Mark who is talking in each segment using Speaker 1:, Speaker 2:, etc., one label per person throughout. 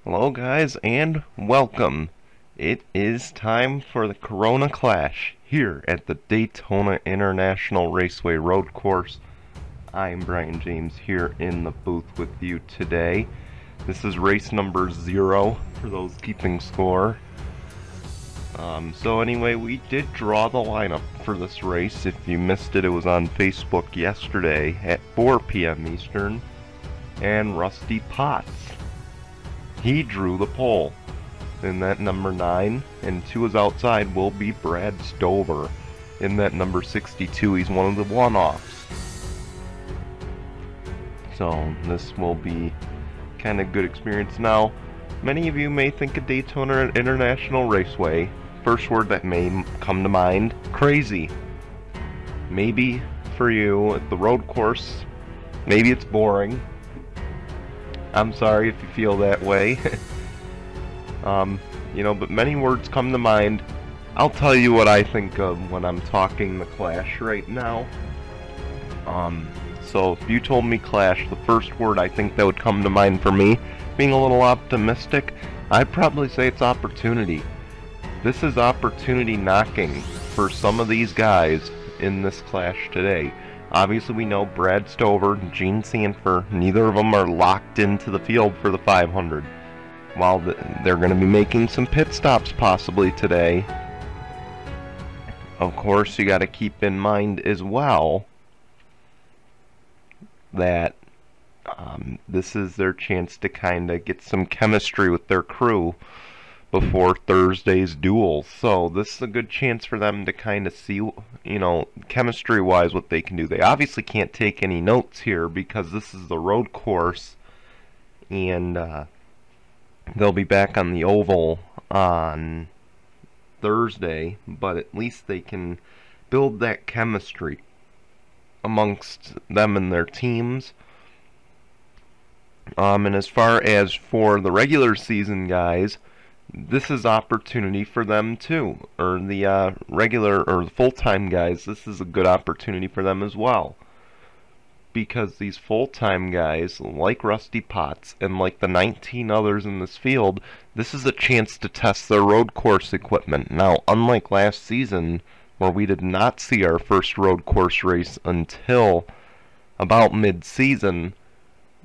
Speaker 1: Hello guys and welcome. It is time for the Corona Clash here at the Daytona International Raceway Road Course. I'm Brian James here in the booth with you today. This is race number 0 for those keeping score. So anyway, we did draw the lineup for this race. If you missed it, it was on Facebook yesterday at 4 p.m. Eastern. And Rusty Potts, he drew the pole in that number 9, and to his outside will be Brad Stover in that number 62. He's one of the one-offs. So this will be kind of good experience. Now, many of you may think of Daytona International Raceway. First word that may come to mind, crazy. Maybe for you at the road course, maybe it's boring. I'm sorry if you feel that way. But many words come to mind. I'll tell you what I think of when I'm talking the Clash right now. So if you told me Clash, the first word I think that would come to mind for me, being a little optimistic, I'd probably say it's opportunity. This is opportunity knocking for some of these guys in this Clash today. Obviously, we know Brad Stover and Gene Sanford, neither of them are locked into the field for the 500. While they're going to be making some pit stops possibly today, of course, you got to keep in mind as well that this is their chance to kind of get some chemistry with their crew before Thursday's duel. So this is a good chance for them to kind of see, chemistry wise what they can do. They obviously can't take any notes here because this is the road course, and they'll be back on the oval on Thursday, but at least they can build that chemistry amongst them and their teams. And as far as for the regular season guys, this is opportunity for them too, or the regular or the full-time guys. This is a good opportunity for them as well, because these full-time guys like Rusty Potts and like the 19 others in this field, this is a chance to test their road course equipment. Now, unlike last season where we did not see our first road course race until about mid-season,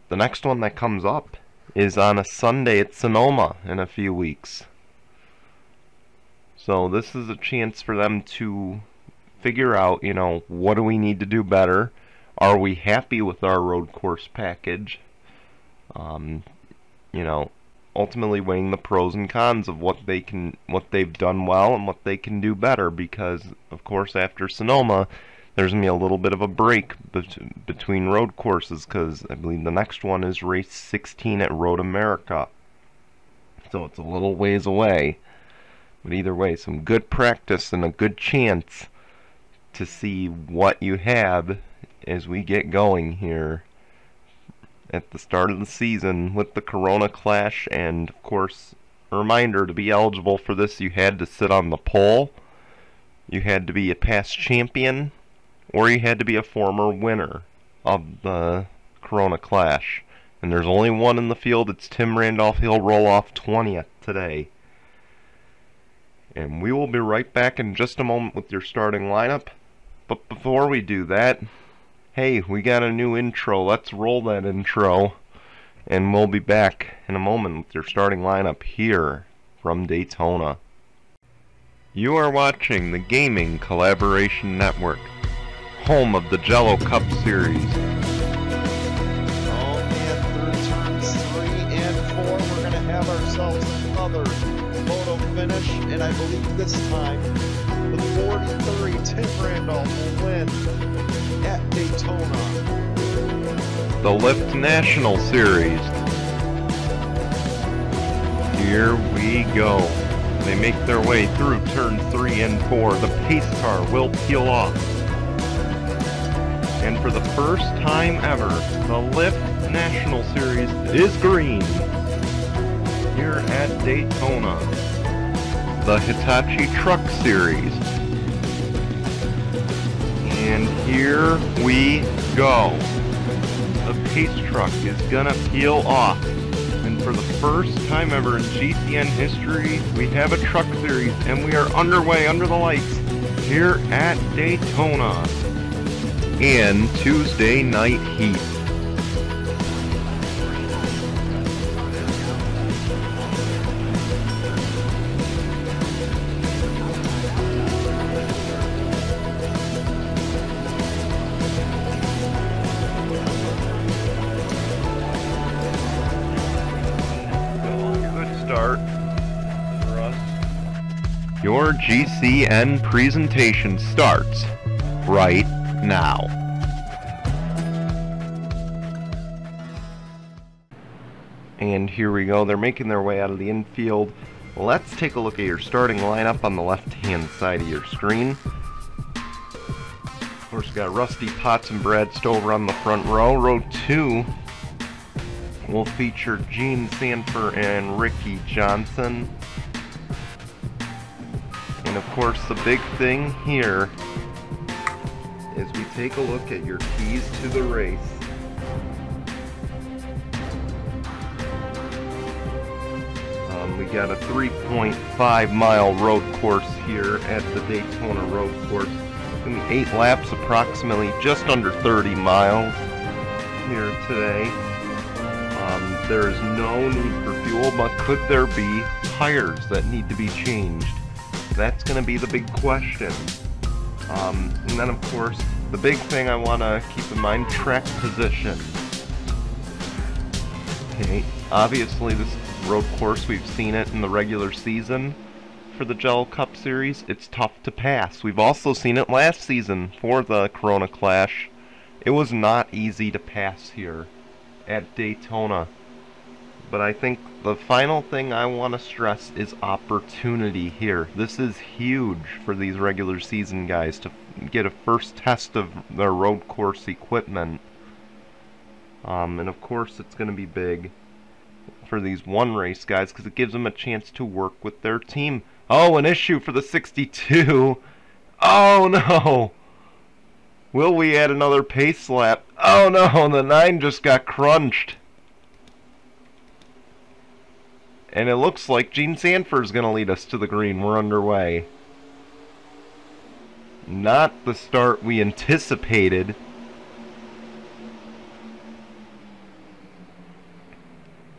Speaker 1: the next one that comes up is on a Sunday at Sonoma in a few weeks. So this is a chance for them to figure out, what do we need to do better? Are we happy with our road course package? Ultimately weighing the pros and cons of what they've done well and what they can do better, because of course after Sonoma there's going to be a little bit of a break between road courses, because I believe the next one is race 16 at Road America. So it's a little ways away. But either way, some good practice and a good chance to see what you have as we get going here at the start of the season with the Corona Clash. And of course, a reminder, to be eligible for this, you had to sit on the pole, you had to be a past champion, or you had to be a former winner of the Corona Clash. And there's only one in the field. It's Tim Randolph. He'll roll off 20th today. And we will be right back in just a moment with your starting lineup. But before we do that, hey, we got a new intro. Let's roll that intro. And we'll be back in a moment with your starting lineup here from Daytona. You are watching the Gaming Collaboration Network, home of the Jello Cup Series.
Speaker 2: Oh man, through turns 3 and 4, we're going to have ourselves another photo finish, and I believe this time the 43 Tim Randolph will win at Daytona.
Speaker 1: The Lift National Series. Here we go. They make their way through turns 3 and 4. The pace car will peel off. And for the first time ever, the Lift National Series is green here at Daytona. The Hitachi Truck Series. And here we go. The pace truck is gonna peel off and for the first time ever in GCN history, we have a truck series, and we are underway under the lights here at Daytona in Tuesday night heat. Start for us. Your GCN presentation starts right now. And here we go. They're making their way out of the infield. Let's take a look at your starting lineup on the left-hand side of your screen. Of course, we got Rusty Potts and Brad Stover on the front row. Row 2 will feature Gene Sanford and Ricky Johnson. And of course, the big thing here is we take a look at your keys to the race. We got a 3.5 mile road course here at the Daytona Road Course. And 8 laps, approximately just under 30 miles here today. There is no need for fuel, but could there be tires that need to be changed? That's going to be the big question. And then, of course, the big thing I want to keep in mind, track position. Okay, obviously this road course, we've seen it in the regular season for the Jello Cup Series. It's tough to pass. We've also seen it last season for the Corona Clash. It was not easy to pass here at Daytona. But I think the final thing I want to stress is opportunity here. This is huge for these regular season guys to get a first test of their road course equipment. And of course it's going to be big for these one race guys because it gives them a chance to work with their team. Oh, an issue for the 62. Oh no! Will we add another pace lap? Oh no, the 9 just got crunched. And it looks like Gene Sanford's going to lead us to the green. We're underway. Not the start we anticipated.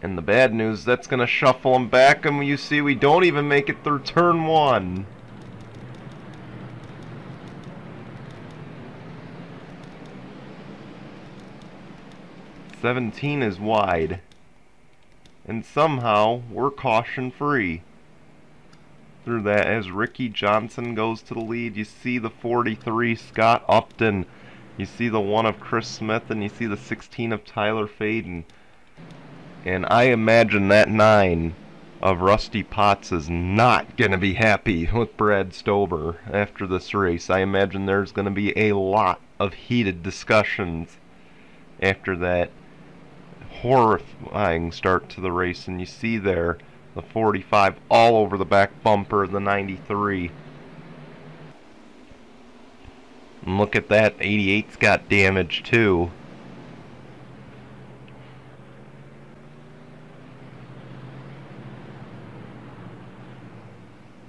Speaker 1: And the bad news, that's going to shuffle them back. And you see, we don't even make it through turn 1. "17 is wide. And somehow, we're caution-free through that as Ricky Johnson goes to the lead. You see the 43, Scott Upton. You see the 1 of Chris Smith, and you see the 16 of Tyler Faden. And I imagine that 9 of Rusty Potts is not going to be happy with Brad Stover after this race. I imagine there's going to be a lot of heated discussions after that horrifying start to the race. And you see there the 45 all over the back bumper of the 93. And look at that, 88's got damage too.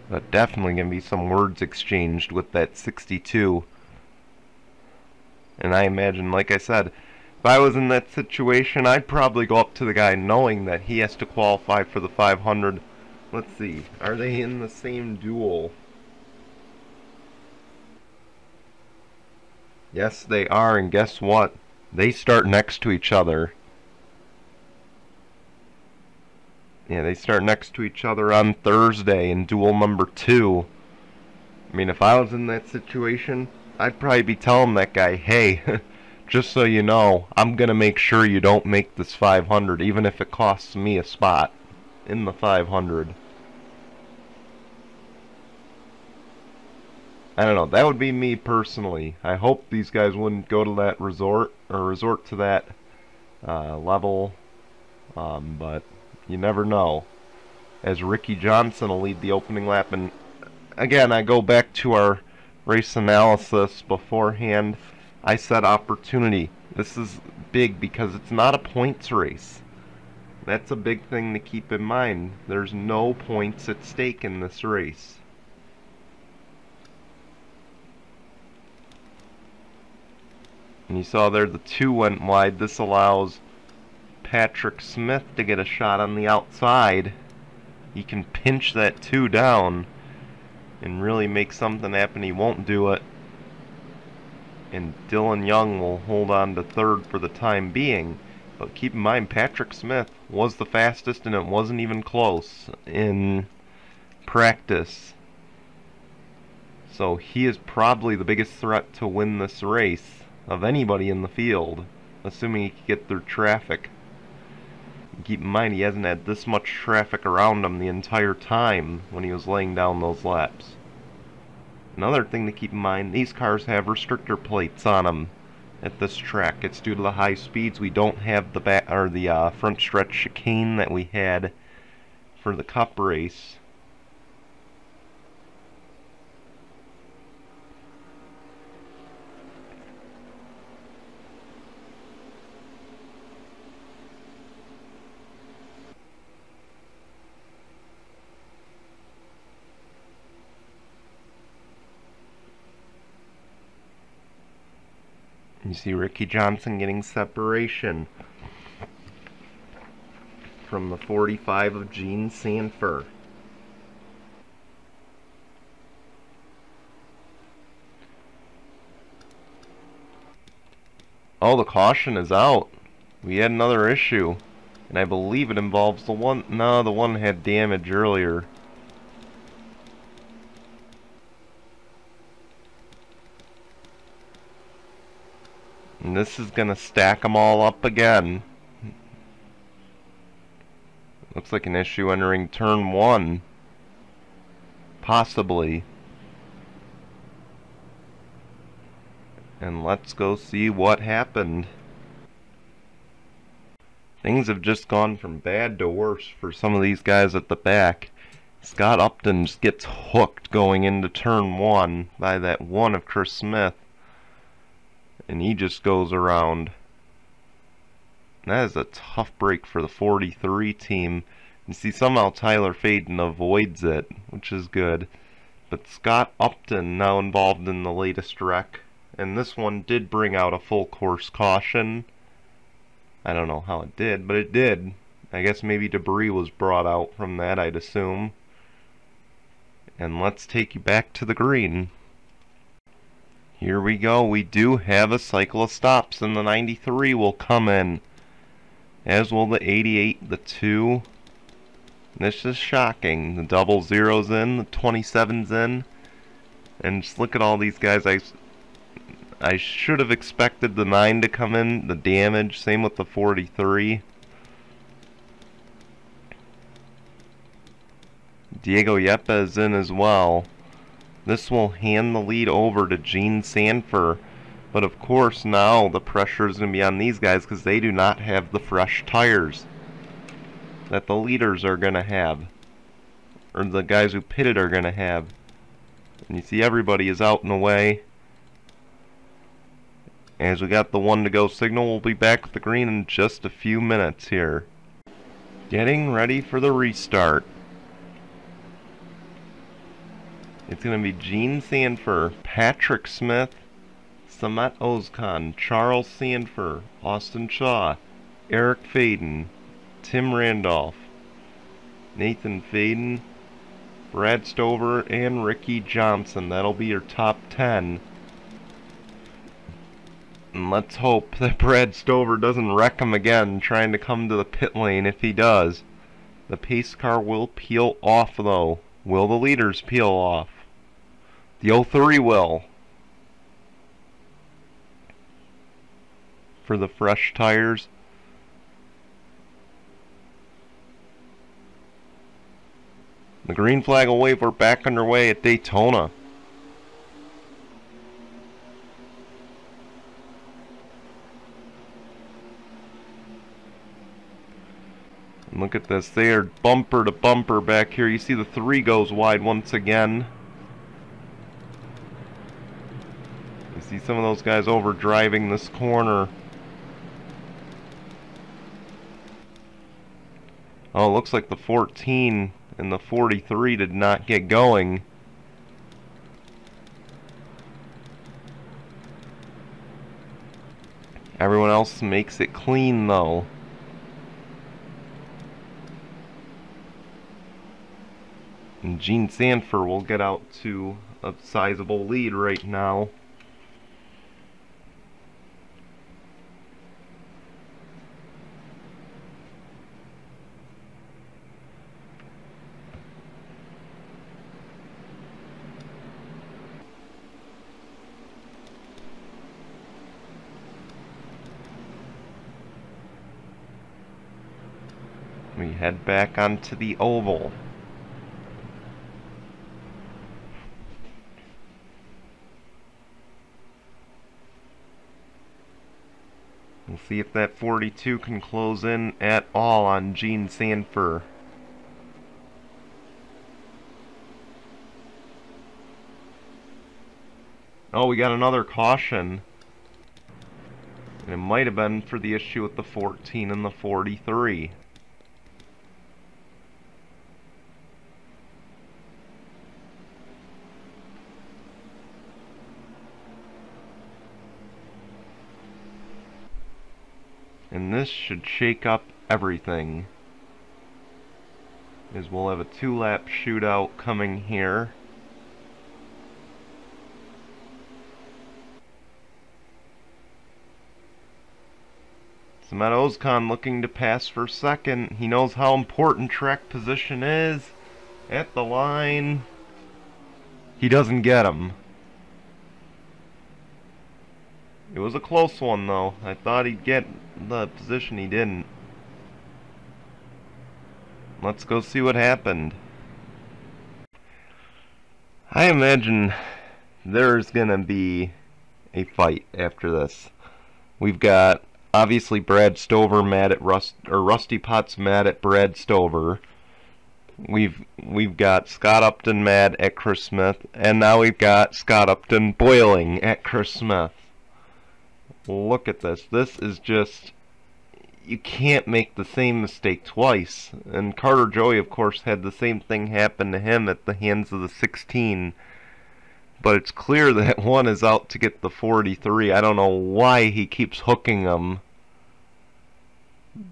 Speaker 1: But definitely going to be some words exchanged with that 62. And I imagine, like I said, if I was in that situation, I'd probably go up to the guy knowing that he has to qualify for the 500. Let's see, are they in the same duel? Yes, they are, and guess what? They start next to each other. Yeah, they start next to each other on Thursday in duel number 2. I mean, if I was in that situation, I'd probably be telling that guy, hey, just so you know, I'm going to make sure you don't make this 500, even if it costs me a spot in the 500. I don't know, that would be me personally. I hope these guys wouldn't go to that resort to that level, but you never know. As Ricky Johnson will lead the opening lap. And again, I go back to our race analysis beforehand. I said opportunity. This is big because it's not a points race. That's a big thing to keep in mind. There's no points at stake in this race. And you saw there the 2 went wide. This allows Patrick Smith to get a shot on the outside. He can pinch that 2 down and really make something happen. He won't do it. And Dylan Young will hold on to 3rd for the time being. But keep in mind, Patrick Smith was the fastest, and it wasn't even close in practice. So he is probably the biggest threat to win this race of anybody in the field, assuming he can get through traffic. Keep in mind, he hasn't had this much traffic around him the entire time when he was laying down those laps. Another thing to keep in mind, these cars have restrictor plates on them at this track. It's due to the high speeds. We don't have the front stretch chicane that we had for the Cup race. You see Ricky Johnson getting separation from the 45 of Gene Sanford. Oh, the caution is out. We had another issue, and I believe it involves the one. No, the one had damage earlier. And this is going to stack them all up again. Looks like an issue entering turn 1. Possibly. And let's go see what happened. Things have just gone from bad to worse for some of these guys at the back. Scott Upton just gets hooked going into turn 1 by that 1 of Chris Smith. And he just goes around. That is a tough break for the 43 team. You see somehow Tyler Faden avoids it, which is good. But Scott Upton now involved in the latest wreck. And this one did bring out a full course caution. I don't know how it did, but it did. I guess maybe debris was brought out from that, I'd assume. And let's take you back to the green. Here we go. We do have a cycle of stops, and the 93 will come in. As will the 88, the 2. This is shocking. The double zero's in, the 27's in. And just look at all these guys. I should have expected the 9 to come in, the damage. Same with the 43. Diego Yepa is in as well. This will hand the lead over to Gene Sanford. But of course now the pressure is going to be on these guys because they do not have the fresh tires that the leaders are going to have. Or the guys who pitted are going to have. And you see everybody is out and away. As we got the 1 to go signal, we'll be back at the green in just a few minutes here. Getting ready for the restart. It's going to be Gene Sanford, Patrick Smith, Samet Ozkan, Charles Sanford, Austin Shaw, Eric Faden, Tim Randolph, Nathan Faden, Brad Stover, and Ricky Johnson. That'll be your top 10. And let's hope that Brad Stover doesn't wreck him again trying to come to the pit lane. If he does, the pace car will peel off though. Will the leaders peel off? The 03 will. For the fresh tires. The green flag will wave. We're back underway at Daytona. And look at this. They are bumper to bumper back here. You see the 3 goes wide once again. You see some of those guys over driving this corner. Oh, it looks like the 14 and the 43 did not get going. Everyone else makes it clean though. And Gene Sanford will get out to a sizable lead right now. We head back onto the oval. We'll see if that 42 can close in at all on Gene Sanford. Oh, we got another caution. And it might have been for the issue with the 14 and the 43. And this should shake up everything, as we'll have a 2-lap shootout coming here. Ozkan looking to pass for second. He knows how important track position is. At the line. He doesn't get him. It was a close one though. I thought he'd get the position, he didn't. Let's go see what happened. I imagine there's gonna be a fight after this. We've got obviously Brad Stover mad at Rusty Potts mad at Brad Stover. We've got Scott Upton mad at Chris Smith, and now we've got Scott Upton boiling at Chris Smith. Look at this. This is just, you can't make the same mistake twice. And Carter Joey, of course, had the same thing happen to him at the hands of the 16. But it's clear that one is out to get the 43. I don't know why he keeps hooking them.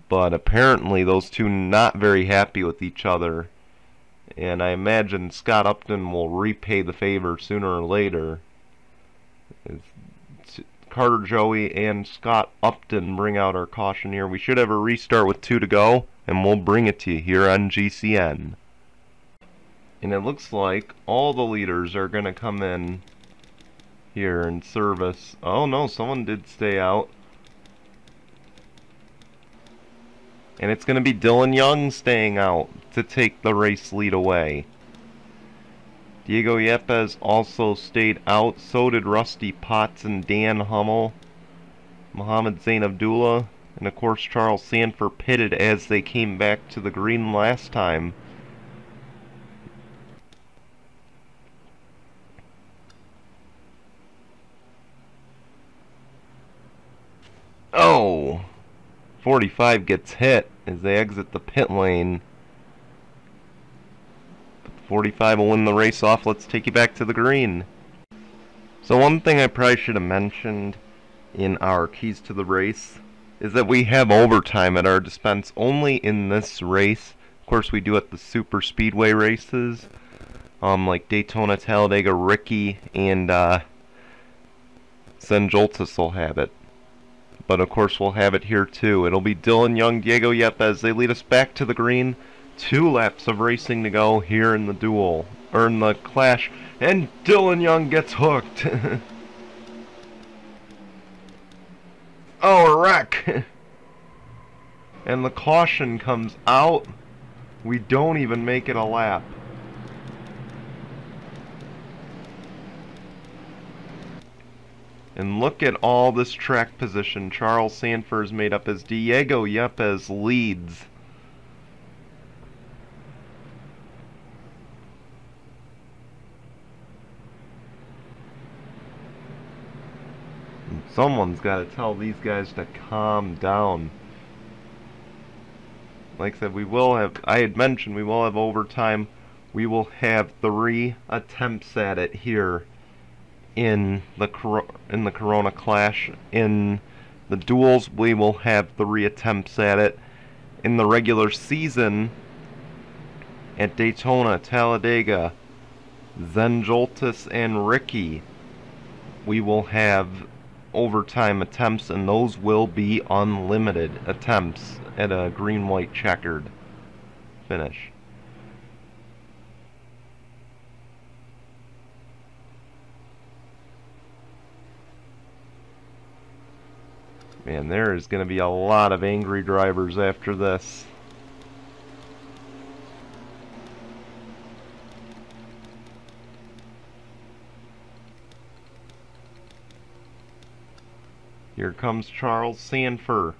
Speaker 1: But apparently those two not very happy with each other. And I imagine Scott Upton will repay the favor sooner or later. Carter Joey and Scott Upton bring out our caution here. We should have a restart with 2 to go, and we'll bring it to you here on GCN. And it looks like all the leaders are going to come in here in service. Oh no, someone did stay out. And it's going to be Dylan Young staying out to take the race lead away. Diego Yepes also stayed out. So did Rusty Potts and Dan Hummel. Mohammed Zain Abdullah. And of course Charles Sanford pitted as they came back to the green last time. Oh! 45 gets hit as they exit the pit lane. 45 will win the race off. Let's take you back to the green. So one thing I probably should have mentioned in our keys to the race is that we have overtime at our dispense only in this race. Of course we do at the super speedway races, like Daytona, Talladega, Ricky, and Senjoltis will have it. But of course we'll have it here too. It'll be Dylan Young, Diego Yepes. They lead us back to the green. 2 laps of racing to go here in the duel, or in the clash, and Dylan Young gets hooked. Oh, a wreck! And the caution comes out. We don't even make it a lap. And look at all this track position Charles Sanford's made up as Diego Yepes leads. Someone's got to tell these guys to calm down. like I said, we will have, I had mentioned we will have overtime. We will have 3 attempts at it here in the Corona Clash. In the duels, we will have 3 attempts at it. In the regular season, at Daytona, Talladega, Zenjoltis, and Ricky, we will have overtime attempts, and those will be unlimited attempts at a green-white checkered finish. Man, there is going to be a lot of angry drivers after this. Here comes Charles Sanford.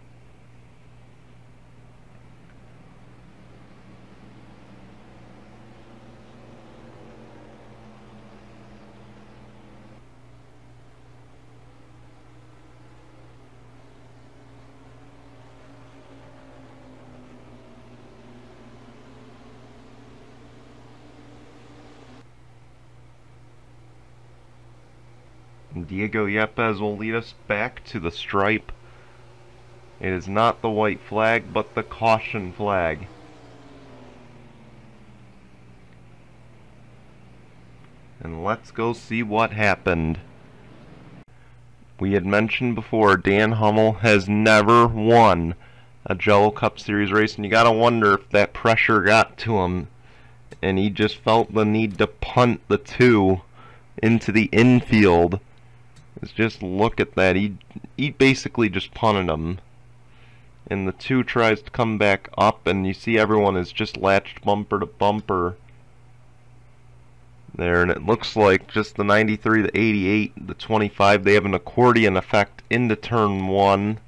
Speaker 1: Diego Yepes will lead us back to the stripe. It is not the white flag, but the caution flag. And let's go see what happened. We had mentioned before, Dan Hummel has never won a Jello Cup Series race, and you gotta wonder if that pressure got to him, and he just felt the need to punt the 2 into the infield. Just look at that. He basically just punted him. And the 2 tries to come back up, and you see everyone is just latched bumper to bumper there, and it looks like just the 93, the 88, the 25, they have an accordion effect into turn 1.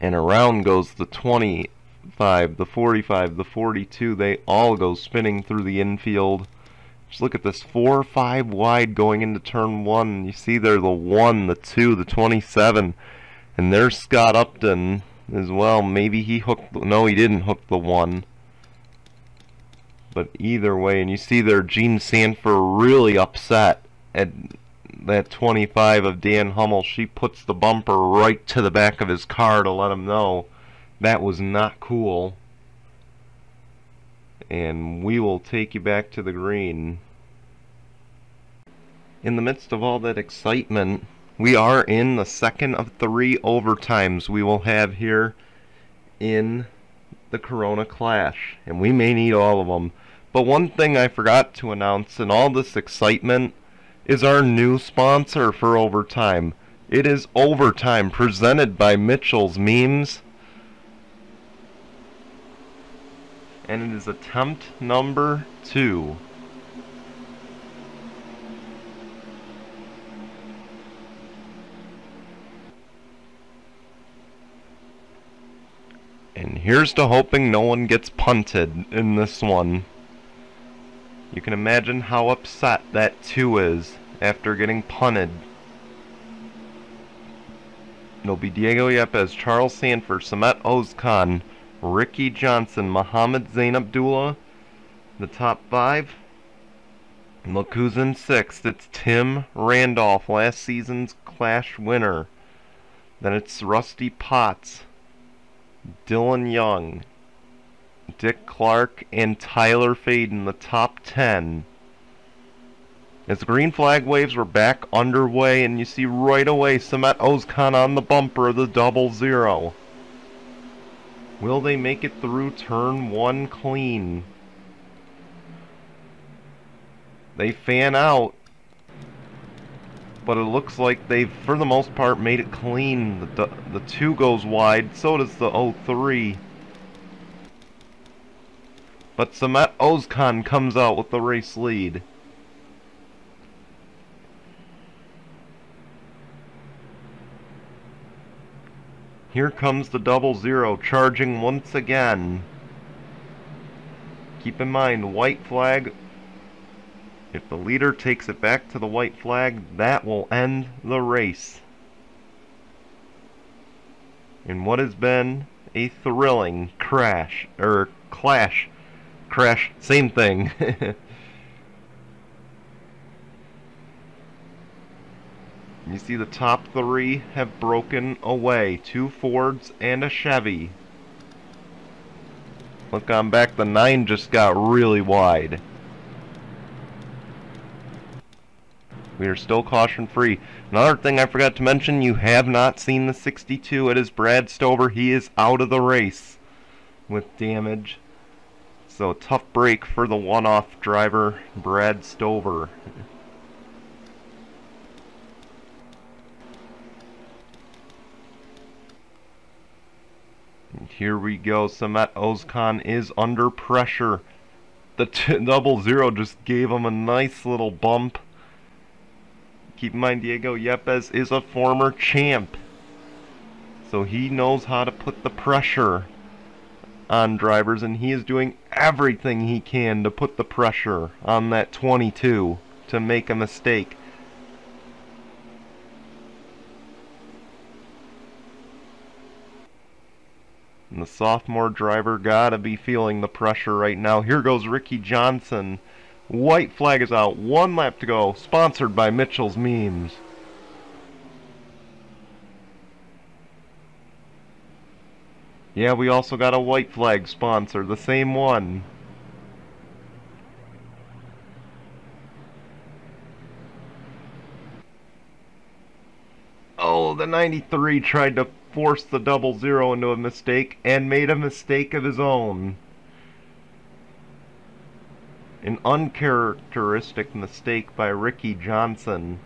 Speaker 1: And around goes the 25, the 45, the 42, they all go spinning through the infield. Just look at this, 4 or 5 wide going into turn 1. You see there the 1, the 2, the 27, and there's Scott Upton as well. Maybe he hooked, no, he didn't hook the 1. But either way, and you see there Gene Sanford really upset at that 25 of Dan Hummel. She puts the bumper right to the back of his car to let him know that was not cool. And we will take you back to the green. In the midst of all that excitement, we are in the second of 3 overtimes we will have here in the Corona Clash, and we may need all of them. But one thing I forgot to announce in all this excitement is our new sponsor for overtime. It is Overtime, presented by Mitchell's Memes. And it is attempt number 2. And here's to hoping no one gets punted in this one. You can imagine how upset that 2 is after getting punted. It'll be Diego Yepes, Charles Sanford, Samet Ozkan, Ricky Johnson, Mohammed Zain Abdullah, the top 5. Look who's in 6th. It's Tim Randolph, last season's Clash winner. Then it's Rusty Potts, Dylan Young, Dick Clark, and Tyler Faden, the top 10. As the green flag waves were back underway, and you see right away Samet Ozkan on the bumper of the 00. Will they make it through turn 1 clean? They fan out, but it looks like they've, for the most part, made it clean. The 2 goes wide, so does the 03. But Samet Ozkan comes out with the race lead. Here comes the 00 charging once again. Keep in mind, white flag. If the leader takes it back to the white flag, that will end the race. in what has been a thrilling crash, or clash. Crash, same thing. You see the top three have broken away. 2 Fords and a Chevy. Look on back, the 9 just got really wide. We are still caution free. Another thing I forgot to mention, you have not seen the 62. It is Brad Stover. He is out of the race with damage. So tough break for the one-off driver, Brad Stover. And here we go. Samet Ozkan is under pressure. The 00 just gave him a nice little bump. Keep in mind, Diego Yepes is a former champ, so he knows how to put the pressure on drivers, and he is doing everything he can to put the pressure on that 22 to make a mistake. And the sophomore driver gotta be feeling the pressure right now. Here goes Ricky Johnson. White flag is out. 1 lap to go. Sponsored by Mitchell's Memes. Yeah, we also got a white flag sponsor. The same one. Oh, the 93 tried to force the 00 into a mistake and made a mistake of his own. An uncharacteristic mistake by Ricky Johnson.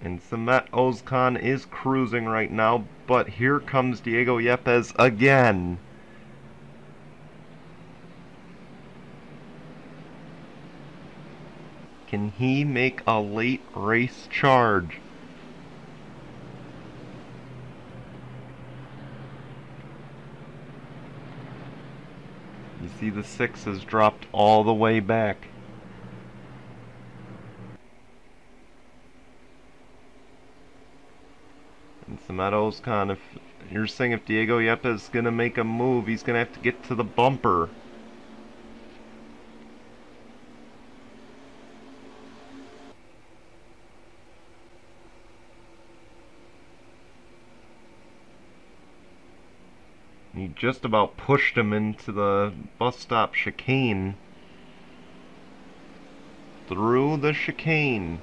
Speaker 1: And Samet Ozkan is cruising right now, but here comes Diego Yepes again. Can he make a late race charge? You see the 6 has dropped all the way back. And Samet Ozkan, if you're saying if Diego Yepes is going to make a move, he's going to have to get to the bumper. He just about pushed him into the bus stop chicane. Through the chicane.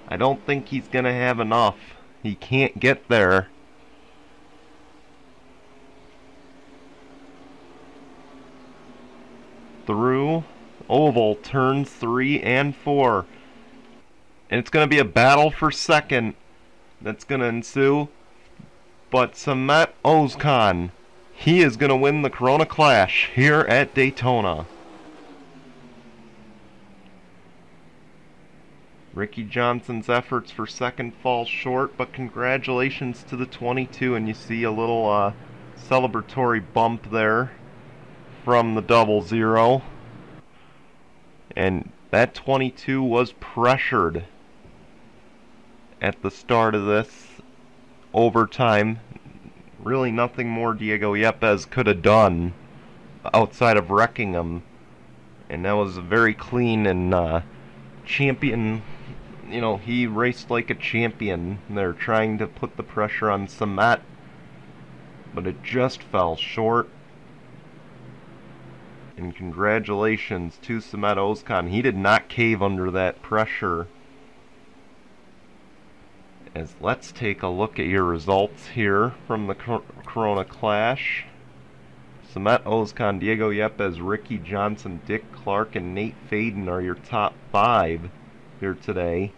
Speaker 1: I don't think he's going to have enough. He can't get there. Through oval turns 3 and 4. And it's going to be a battle for second that's going to ensue. But Samet Ozkan, he is going to win the Corona Clash here at Daytona. Ricky Johnson's efforts for second fall short, but congratulations to the 22, and you see a little celebratory bump there from the 00. And that 22 was pressured at the start of this overtime. Really nothing more Diego Yepes could have done outside of wrecking him, and that was a very clean and champion. You know, he raced like a champion. They're trying to put the pressure on Samet, but it just fell short. And congratulations to Samet Ozkan. He did not cave under that pressure. As let's take a look at your results here from the Corona Clash. Samet Ozkan, Diego Yepes, Ricky Johnson, Dick Clark, and Nate Faden are your top 5 here today.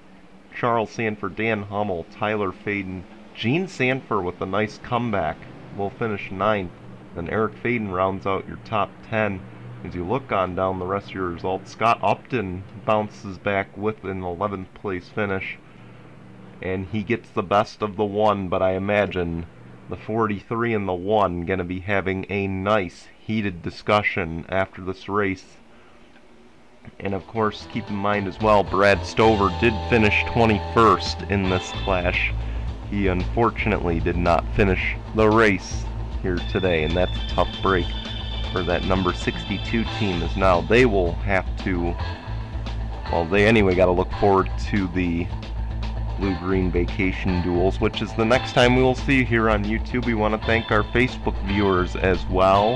Speaker 1: Charles Sanford, Dan Hummel, Tyler Faden, Gene Sanford with a nice comeback will finish 9th. Then Eric Faden rounds out your top 10. As you look on down the rest of your results, Scott Upton bounces back with an 11th place finish. And he gets the best of the 1, but I imagine the 43 and the 1 going to be having a nice heated discussion after this race. And of course, keep in mind as well, Brad Stover did finish 21st in this clash. He unfortunately did not finish the race here today, and that's a tough break for that number 62 team, as now they will have to, well, they anyway got to look forward to the Blue-Green Vacation Duels, which is the next time we will see you here on YouTube. We want to thank our Facebook viewers as well,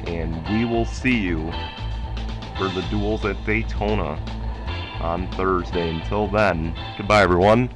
Speaker 1: and we will see you for the duels at Daytona on Thursday. Until then, goodbye everyone.